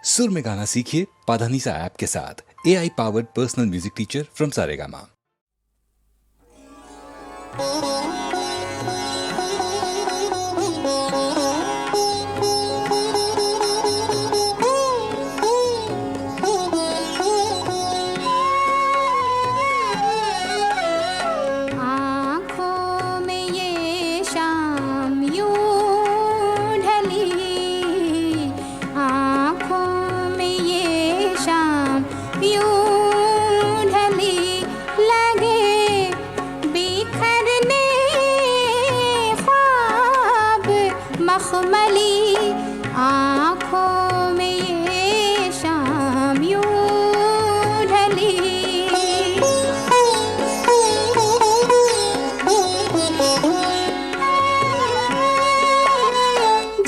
सुर में गाना सीखिए पाधानीसा ऐप के साथ। AI powered personal music teacher from Saregama. मखमली आँखों में ये शाम यूं ढली।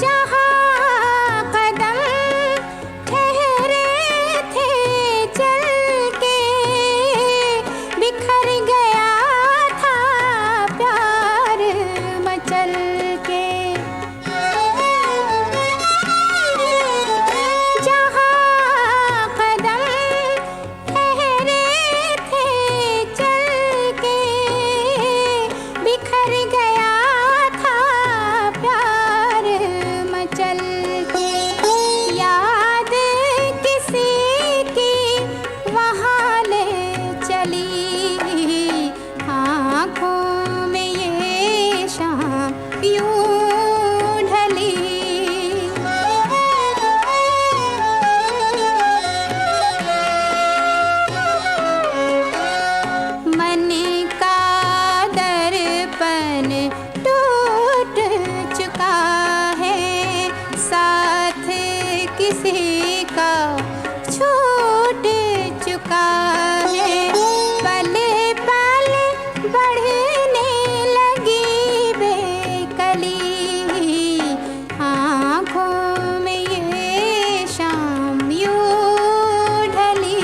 जहाँ कदम ठहरे थे चल के, बिखर गया था प्यार मचल के। किसी का छूट चुका है, पल पल बढ़ने लगी बेकली। आँखों में ये शाम यूं ढली।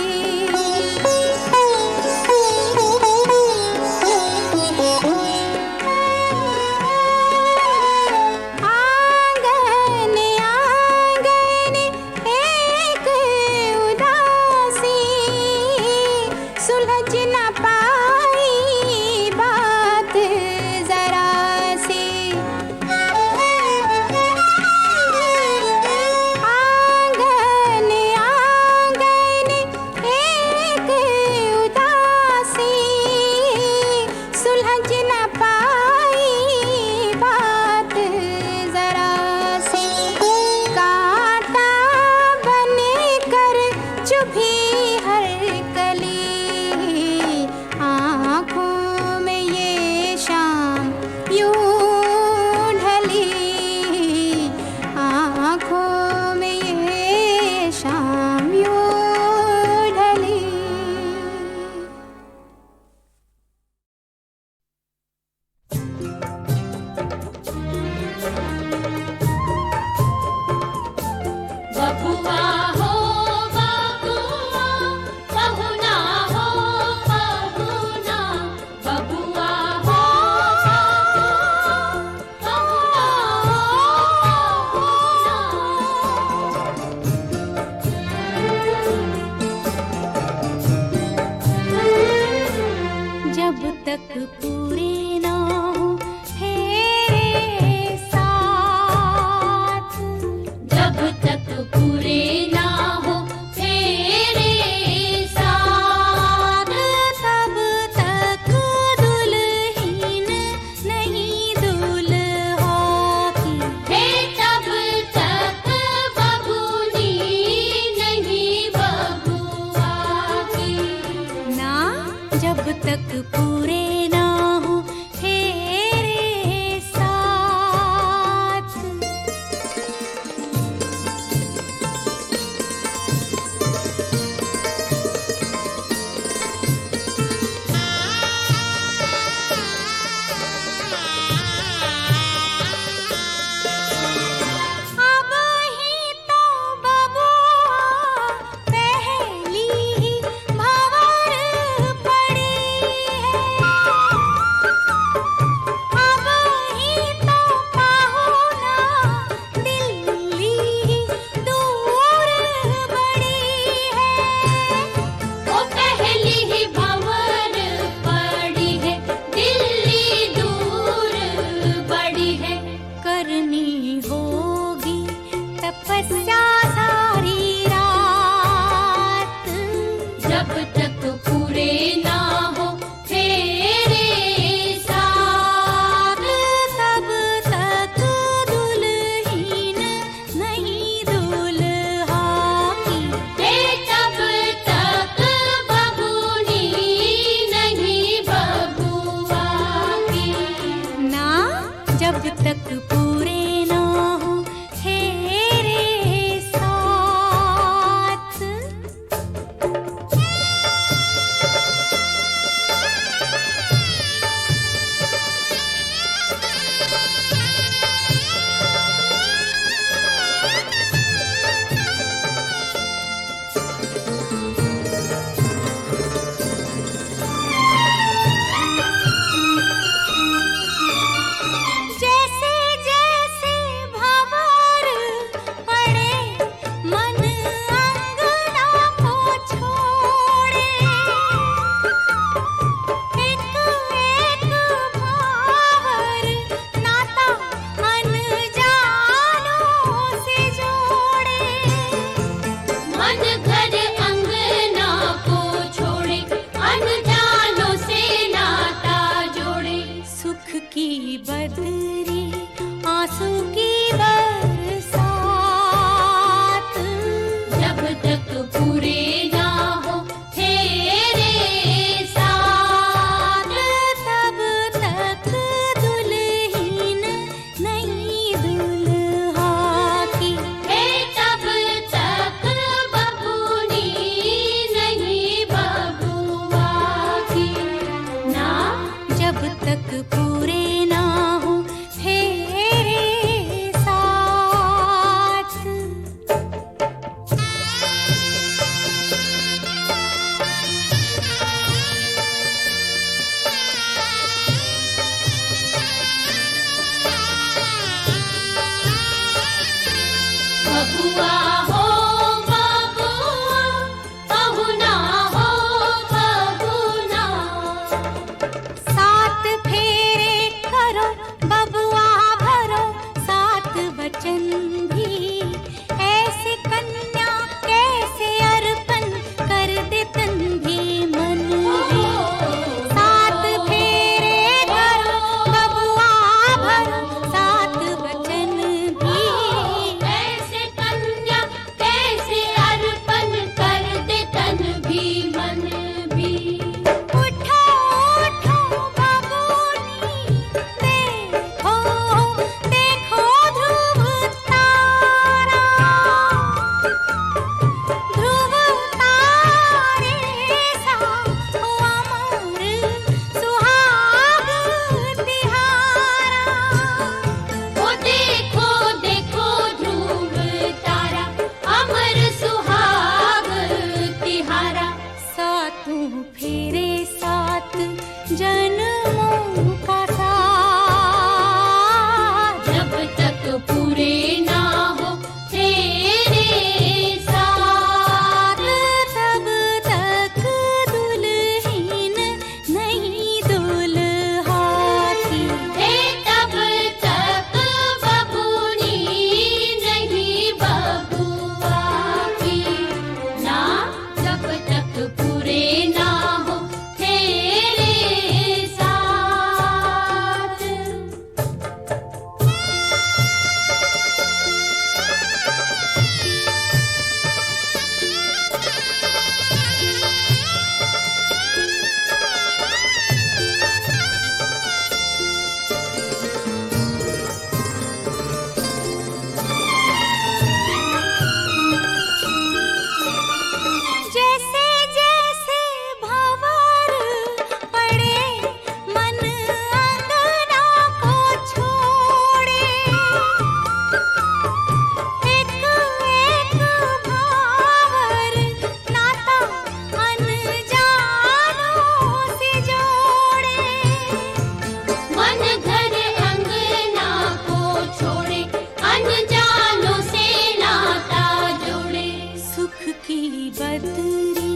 बदरी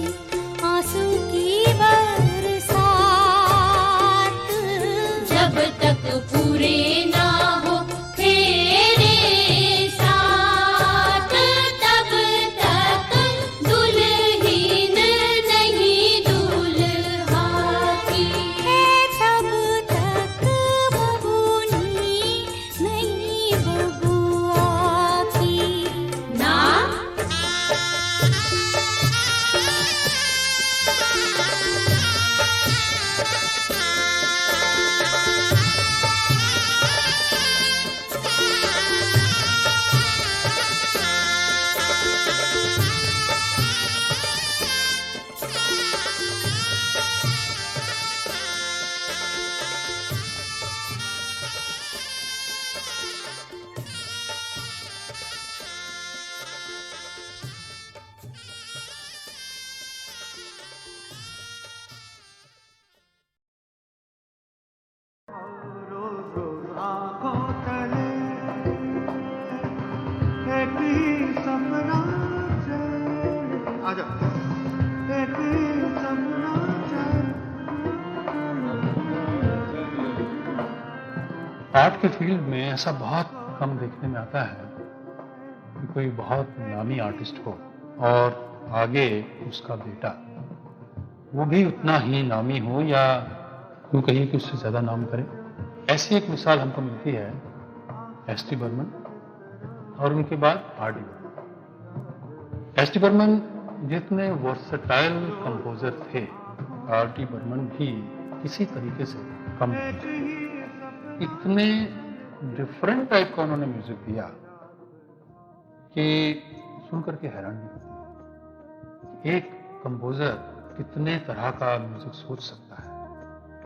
आंसू की बरसात, जब तक पूरे ना हो फेरे साथ, तब तक दुल्हीन नहीं दूल्हा की। है तब तक बबूनी नहीं बबुआ की। ना आर्ट के फील्ड में ऐसा बहुत कम देखने में आता है कि कोई बहुत नामी आर्टिस्ट हो और आगे उसका बेटा वो भी उतना ही नामी हो या यूं कहिए कि उससे ज्यादा नाम करे। ऐसी एक मिसाल हमको मिलती है एस.टी. बर्मन और उनके बाद आर.डी. बर्मन। एस.टी. बर्मन जितने वर्सटाइल कंपोजर थे, आर.डी. बर्मन भी किसी तरीके से कम नहीं थे। इतने डिफरेंट टाइप का उन्होंने म्यूजिक दिया कि सुनकर के हैरान नहीं होती। एक कंपोजर कितने तरह का म्यूजिक सोच सकता है।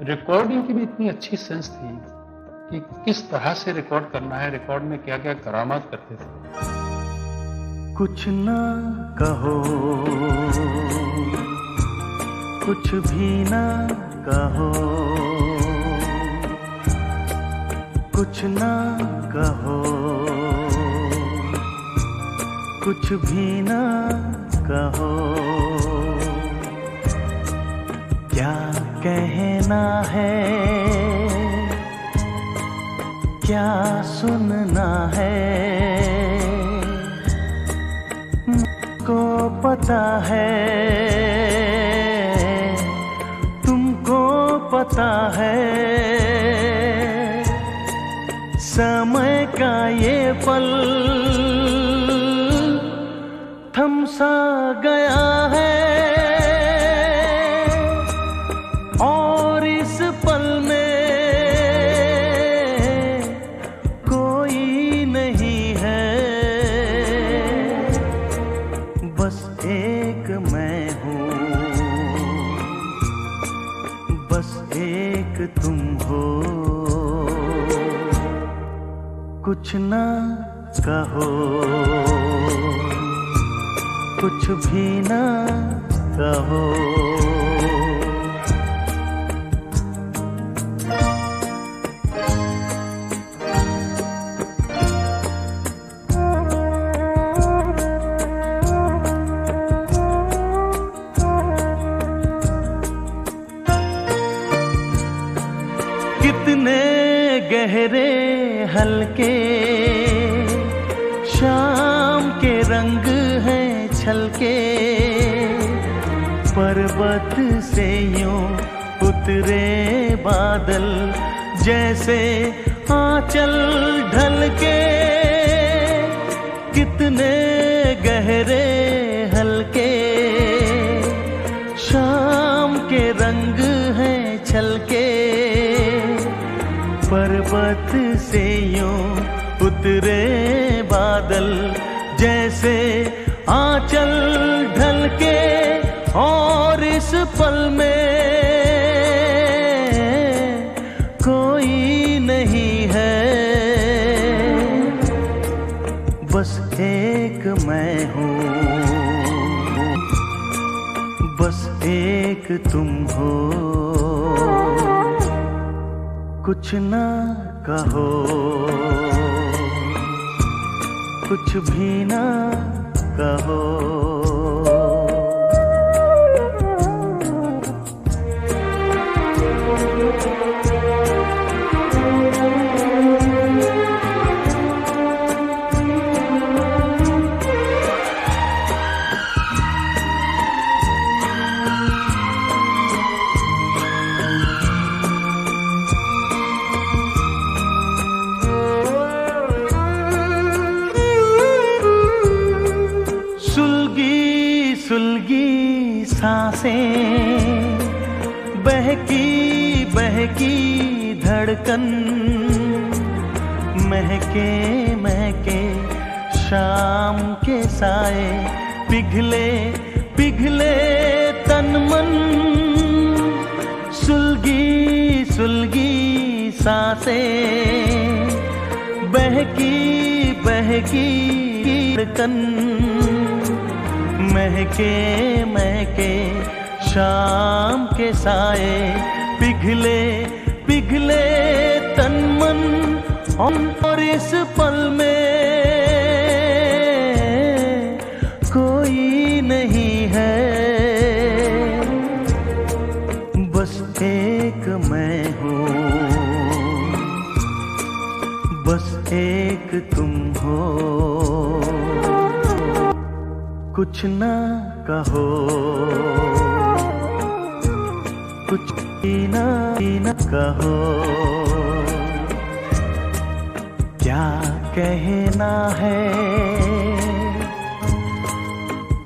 रिकॉर्डिंग की भी इतनी अच्छी सेंस थी कि किस तरह से रिकॉर्ड करना है, रिकॉर्ड में क्या क्या करामात करते थे। कुछ ना कहो, कुछ भी ना कहो, कुछ ना कहो, कुछ भी ना कहो। क्या कहना है, क्या सुनना है, मुझको पता है, तुमको पता है। समय का ये पल थम सा गया है और इस पल में कोई नहीं है, बस एक मैं हूँ, बस एक तुम हो। कुछ ना कहो, कुछ भी ना कहो। कितने गहरे हल्के शाम के रंग हैं छलके, पर्वत से यूं उतरे बादल जैसे आंचल ढलके। कितने गहरे हल्के शाम के रंग हैं छलके, पर्वत से यूं उतरे बादल जैसे आंचल ढलके। और इस पल में कोई नहीं है, बस एक मैं हूँ, बस एक तुम हो। कुछ ना कहो, कुछ भी ना कहो। सुलगी सांसें, बहकी बहकी धड़कन, महके महके शाम के साए, पिघले पिघले तन मन, सुलगी सुलगी सांसें, बहकी बहकी धड़कन, महके महके शाम के साए, पिघले पिघले तन मन, और इस पल में कोई नहीं है, बस एक मैं हूँ, बस एक तुम हो, कुछ ना कहो, कुछ ही ना कहो, क्या कहना है,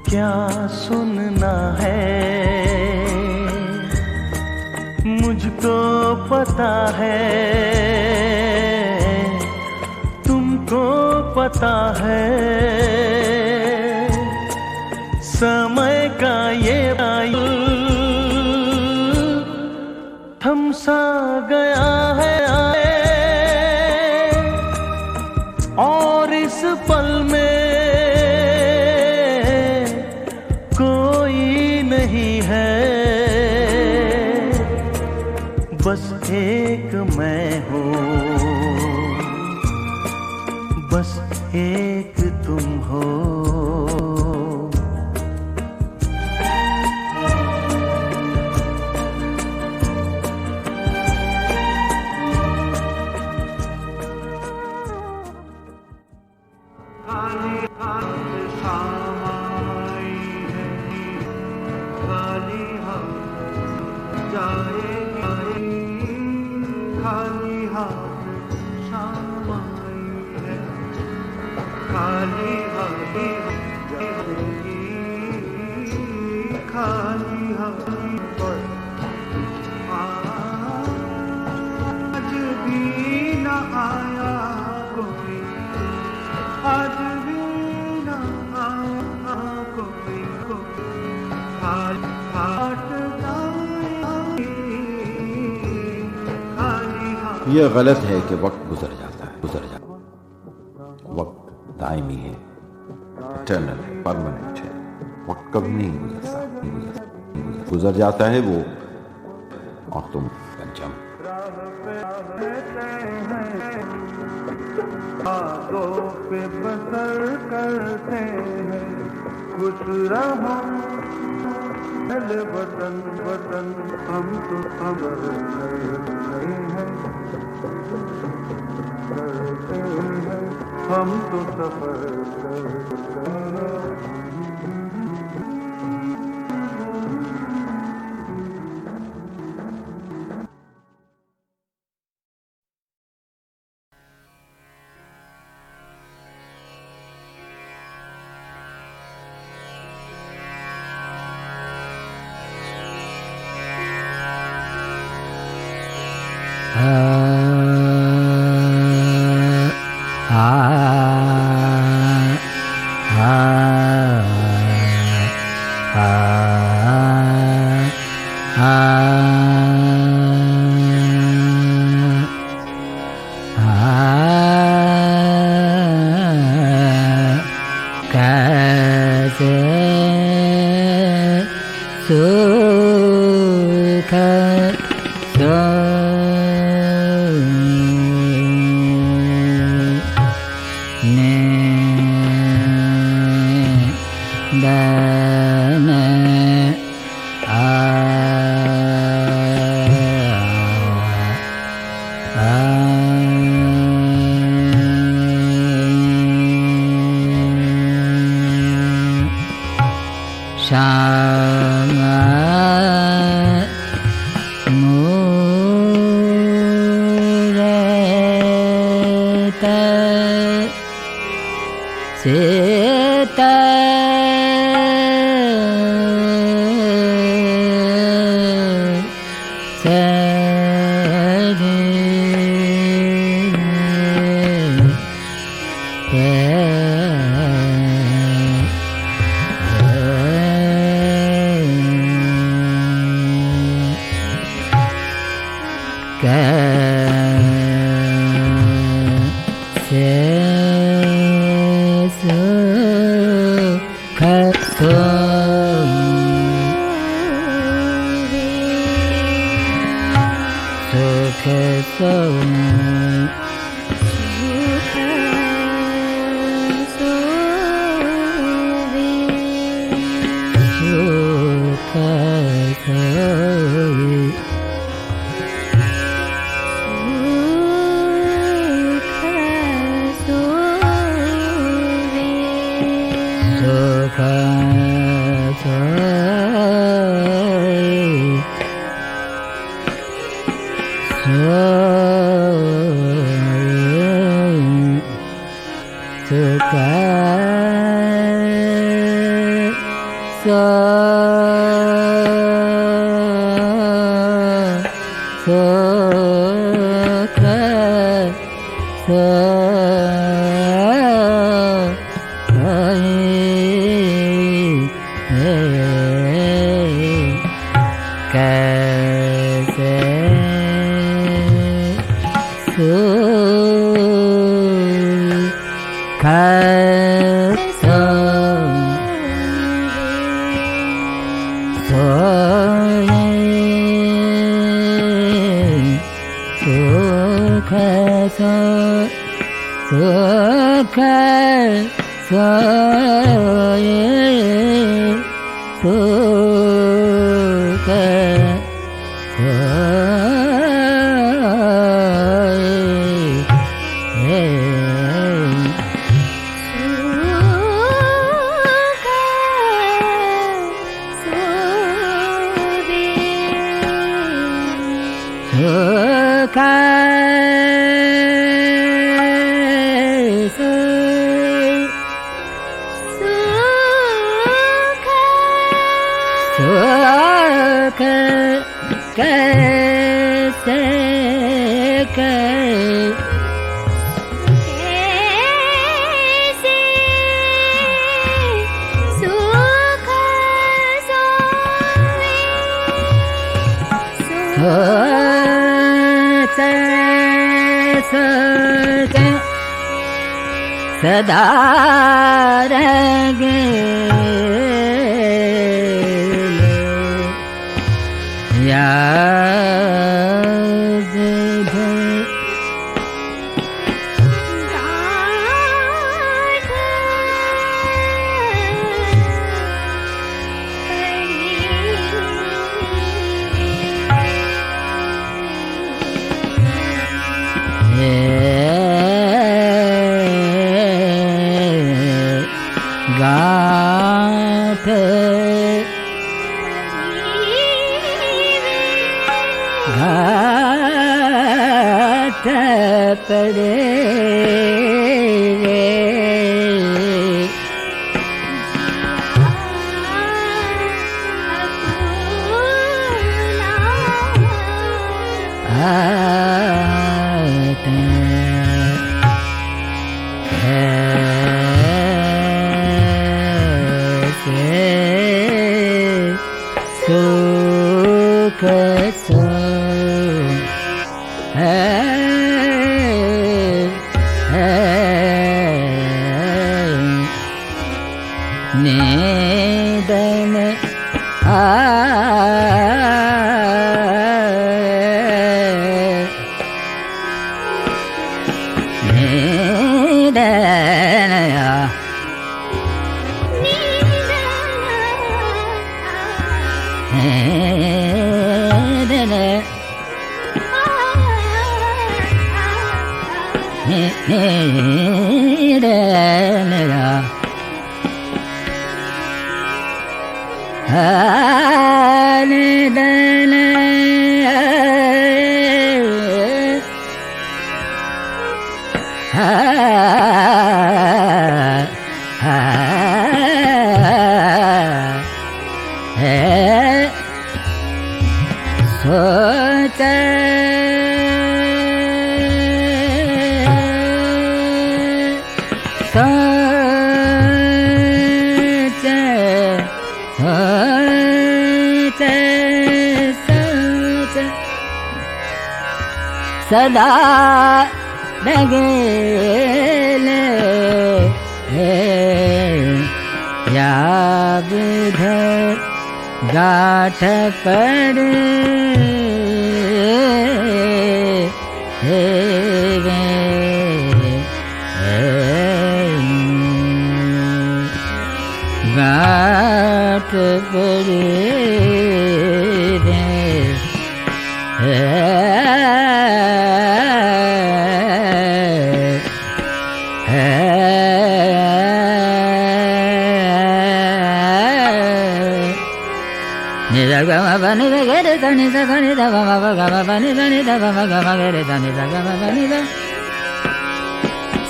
क्या सुनना है, मुझको पता है, तुमको पता है, समय का ये थम सा गया है, और इस पल में कोई नहीं है, बस एक मैं हूँ, बस एक तुम हो। यह गलत है कि वक्त गुजर जाता है, वक्त दायमी है, इटर्नल है, परमानेंट है, वक्त कभी नहीं गुजरता, गुजर जाता है वो और तुम पंचम। आगों पे बसर करते हैं, खुश रहो वतन वतन, हम तो खबर करते हैं, हम तो सफर करते हैं। सदा रगे याद गाठ घाट पड़े निदन सदा लगेले याद गाठ पर गाठ पर Bani da gere tani da gani da bama ba gama bani da ni da bama gama gere tani da gama bani da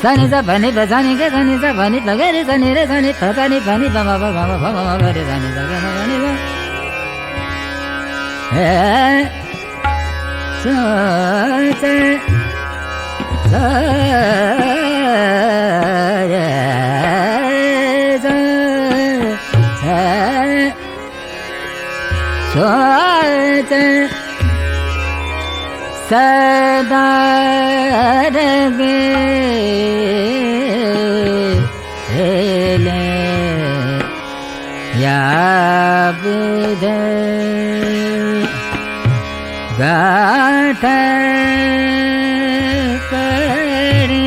sani sa pani pa sani ga sani sa pani pa ga re sani re sani pa pani pani pa ma ga ma ga re sani sa ga ma ga ni sa so sa sa re sa sa so sa सदा रगे ले याद गाठ पड़ी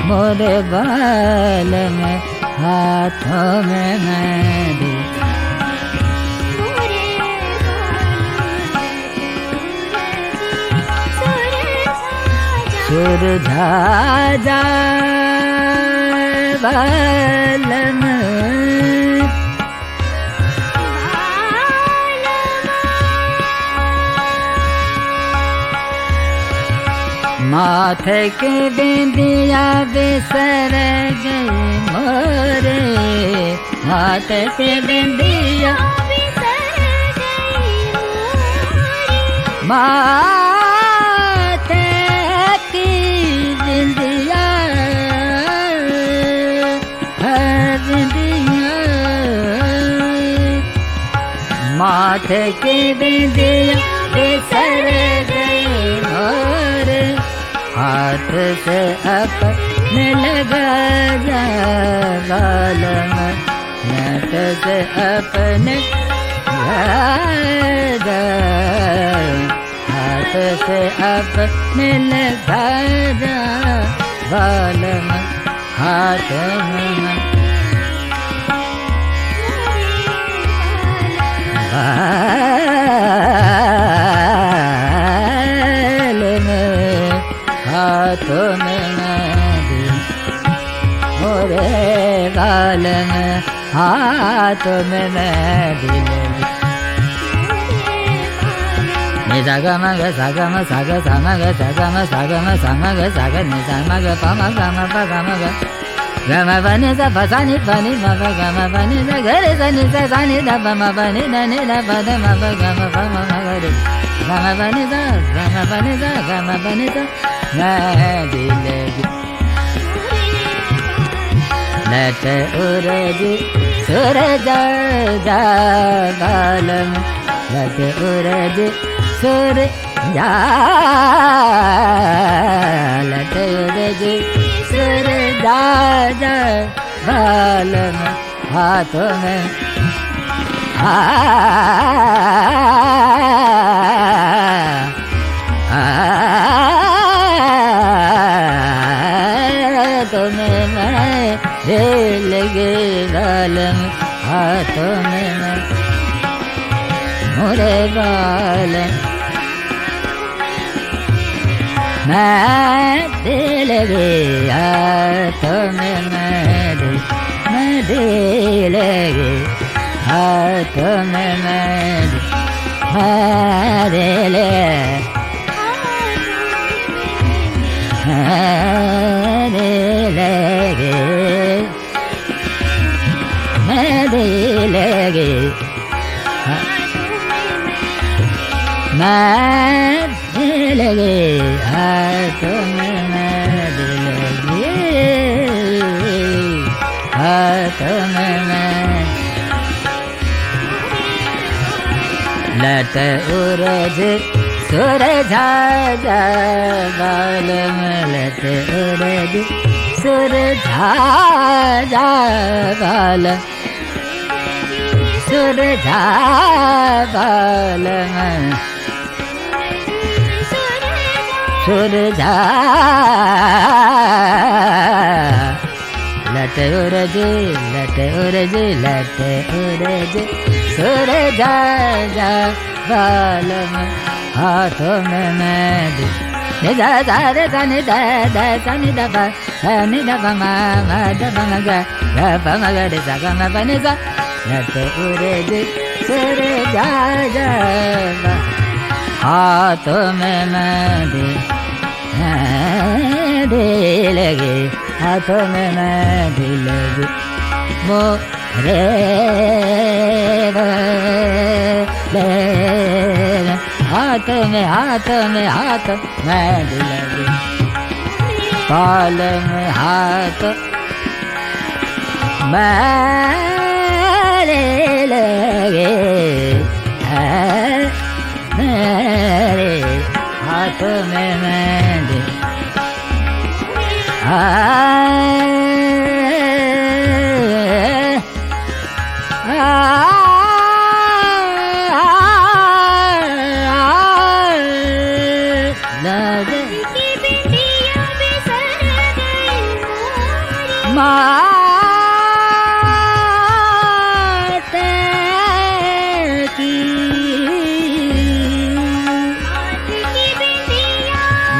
मोरे बाल में हाथों में मेहंदी सुरझा जा बाल में माथे के बिंदिया बिसर गए मोरे, माथे के बिंदिया माथे की बिंदिया बिंदिया, माथे की बिंदिया बिसर गए मोरे, हाथ से अपने लगा जा गाल में, नट से अपने लगा, हाथ से अपने लगा जा गाल में, हाथ में गाल में, हाथों में मेहंदी, मोरे गाल में हाथों में मेहंदी, निजा ग म ग सा ग म सा ग सा म ग सा ग म सा ग म सा म ग सा ग निजा म ग प म ग म प ग म ग ग म प नि सा प सा नि प नि म प ग म प नि सा ग रे सा नि सा सा नि द प म प नि द नि द प द म प ग म प म ग रे ग म प नि सा ग म प नि सा ग म प नि सा मेहंदी लगी लट उरज सूरज गाल में, लट उरज सूरज लट उरज सूरज गाल में, हाथों में हाथों में मेरे लगे गाल में, हाथों में मोरे गाल मेरे लगे, हाथों में मेरे लगे, हाथों में मेरे लगे, मेरे लगे, मेरे लगे, हाथों में मेरे लगे, हाथों में लट उरज सूरज गाल में, लट उरज सूरज गाल, सूरज गाल में, सूरज लट उरज लट उरज लट उरज सूरज गाल में, हाथों में मेहंदी, निजा सा रे सा नि द द सा नि द प नि द प म म द प म ग ग प म ग रे सा ग म प नि सा, लट उरज सूरज हाथों में मेहंदी, मेहंदी लगी, हाथों में मेहंदी लगी, मोरे हाथों में हाथ मेहंदी लगी, बाल में हाथ मेरे लगे, मेरे हाथों में मेहंदी,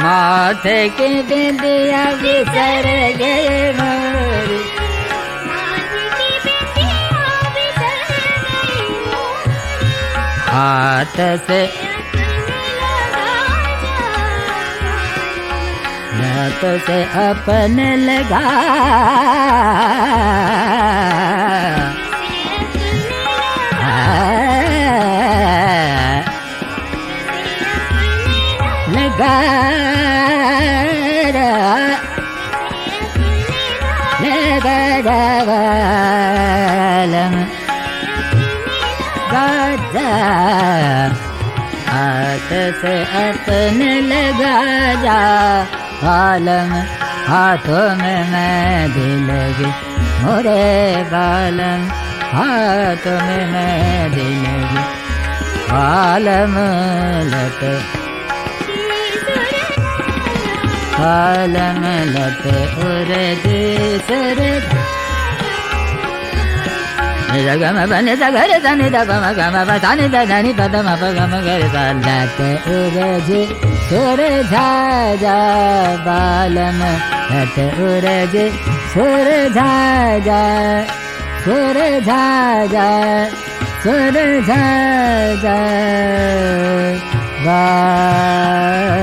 माथे की बिंदिया बिसर गए मोरी, हाथ से हाथ से अपने लगा लगा गाजा हाथ से अपने लगा जा बालम हाथों में मेहंदी लगी मोरे बालम हाथों में मेहंदी लगी बालम लट बालम लट उरे दूसरे गम बने सगर सनि द गम गम बसानि द धनि पद म प गम गर लट उरज सुर झाजा बालम लट उरज सुर झाजा सुर झाजा सुर झाजा बालम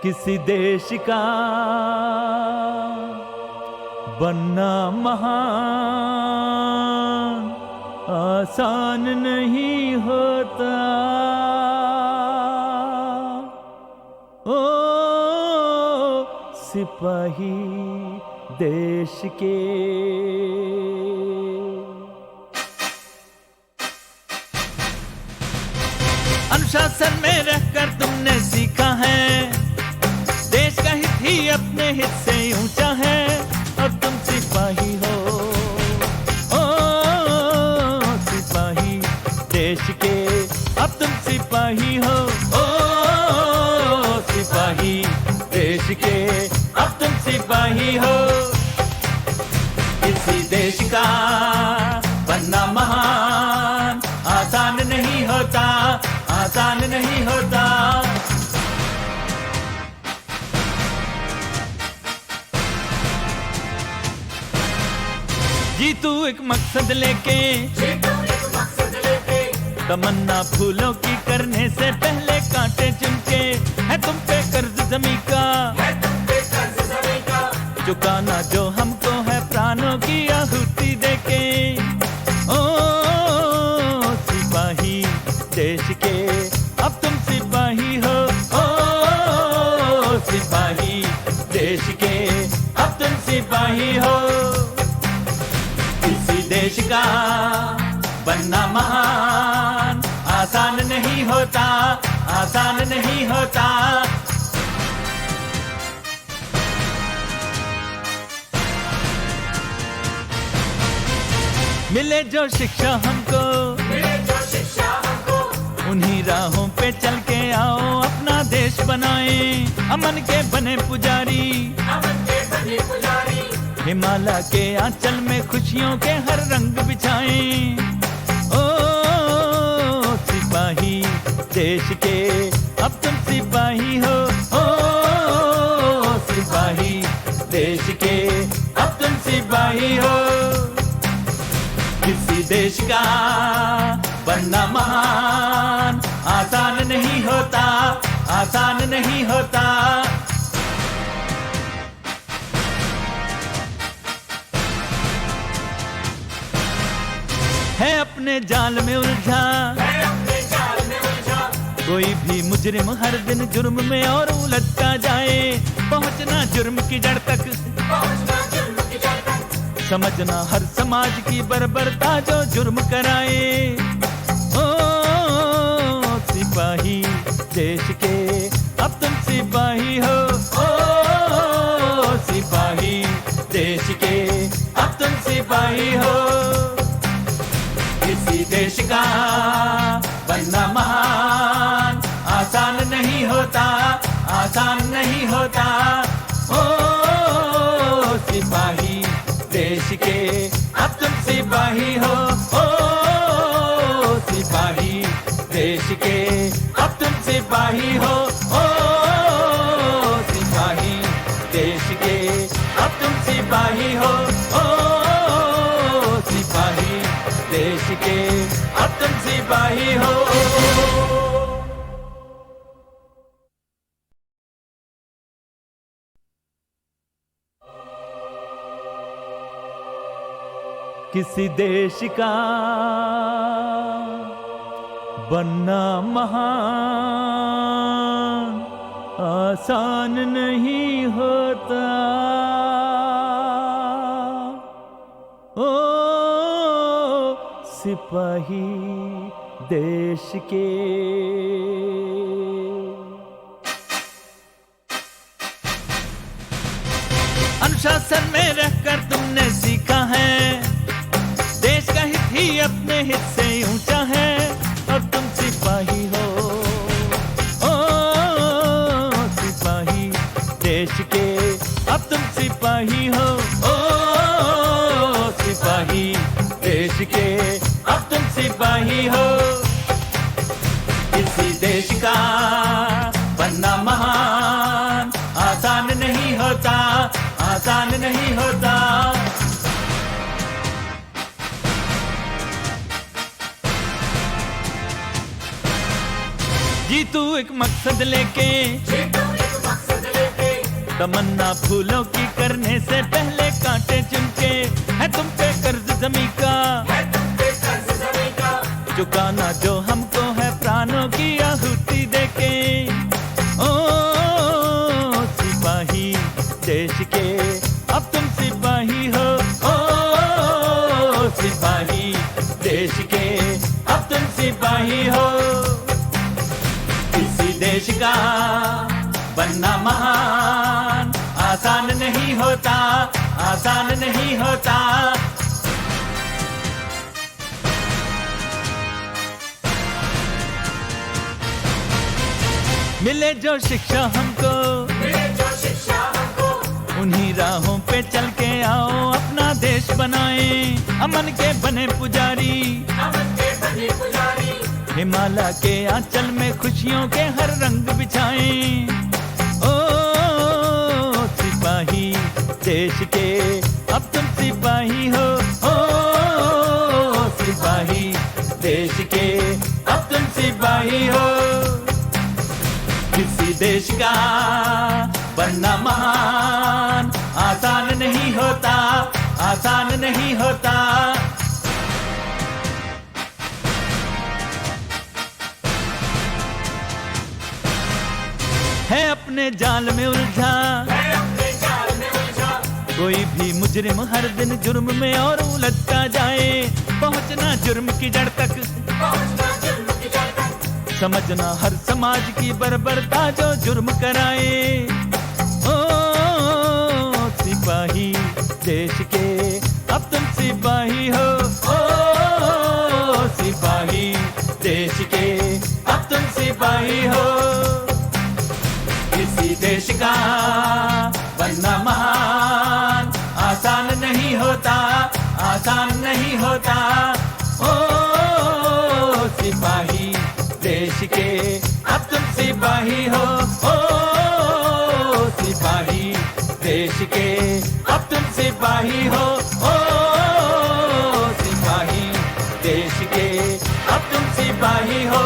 किसी देश का बनना महान आसान नहीं होता। ओ सिपाही देश के अनुशासन में रहकर तुमने सीखा है देश का हित ही अपने हित से ऊंचा है। अब तुम सिपाही हो ओ सिपाही देश के अब तुम सिपाही हो ओ सिपाही देश के अब तुम सिपाही हो। किसी देश का बनना महान आसान नहीं होता आसान नहीं होता। जी तू एक मकसद लेके तमन्ना फूलों की करने से पहले कांटे चुनके है तुम पे कर्ज जमी का चुकाना जो हमको है प्राणों की आहुति देके। ओ सिपाही देश के अब तुम सिपाही हो ओ सिपाही देश के अब तुम सिपाही हो। किसी देश का बनना महान आसान नहीं होता आसान नहीं होता। मिले जो शिक्षा हमको उन्हीं राहों पे चल के आओ अपना देश बनाए अमन के बने पुजारी हिमालय के आंचल में खुशियों के हर रंग बिछाएं। ओ सिपाही देश के अब तुम सिपाही हो ओ सिपाही देश के अब तुम सिपाही हो। किसी देश का बनना महान आसान नहीं होता आसान नहीं होता। है अपने जाल में उलझा कोई भी मुजरिम हर दिन जुर्म में और उलझता जाए पहुंचना जुर्म की जड़ तक समझना हर समाज की बर्बरता जो जुर्म कराए। ओ सिपाही देश के अब तुम सिपाही हो ओ सिपाही देश के अब तुम सिपाही हो। किसी देश का बनना महान आसान नहीं होता आसान नहीं होता। ओ सिपाही देश के अब तुम सिपाही हो ओ सिपाही सिपाही हो, ओ सिपाही देश के, अब तुम सिपाही हो। किसी देश का बनना महान आसान नहीं होता, ओ सिपाही देश के। अनुशासन में रहकर तुमने सीखा है, देश का हित ही अपने हित से ऊंचा है, और तुम सिपाही हो, ओ सिपाही देश के, अब तुम सिपाही हो, ओ सिपाही देश के, अब तुम सिपाही हो। किसी देश का बनना महान आसान नहीं होता, आसान नहीं होता। जी तू एक मकसद लेके, तमन्ना फूलों की करने से पहले कांटे चुनके, है तुम पे कर्ज जमी का, चुकाना जो हमको है प्राणों की आहुति देके, ओ सिपाही देश के, अब तुम सिपाही हो, ओ सिपाही देश के, अब तुम सिपाही हो। किसी देश का बनना महान आसान नहीं होता, आसान नहीं होता। मिले जो शिक्षा हमको, उन्हीं राहों पे चल के आओ अपना देश बनाए, अमन के बने पुजारी, हिमालय के आंचल में खुशियों के हर रंग बिछाएं, ओ सिपाही देश के, अब तुम सिपाही हो, ओ सिपाही देश के, अब तुम सिपाही हो। किसी देश का बनना महान आसान नहीं होता, आसान नहीं होता। है अपने जाल में उलझा, कोई भी मुजरिम हर दिन जुर्म में और उलझता जाए, पहुंचना जुर्म की जड़ तक, समझना हर समाज की बर्बरता जो जुर्म कराए, ओ सिपाही देश के, अब तुम सिपाही हो, ओ सिपाही देश के, अब तुम सिपाही हो। किसी देश का बनना महान आसान नहीं होता, आसान नहीं होता, ओ सिपाही देश के, अब तुम सिपाही हो, ओ सिपाही देश के, अब तुम सिपाही हो, ओ सिपाही देश के, अब तुम सिपाही हो।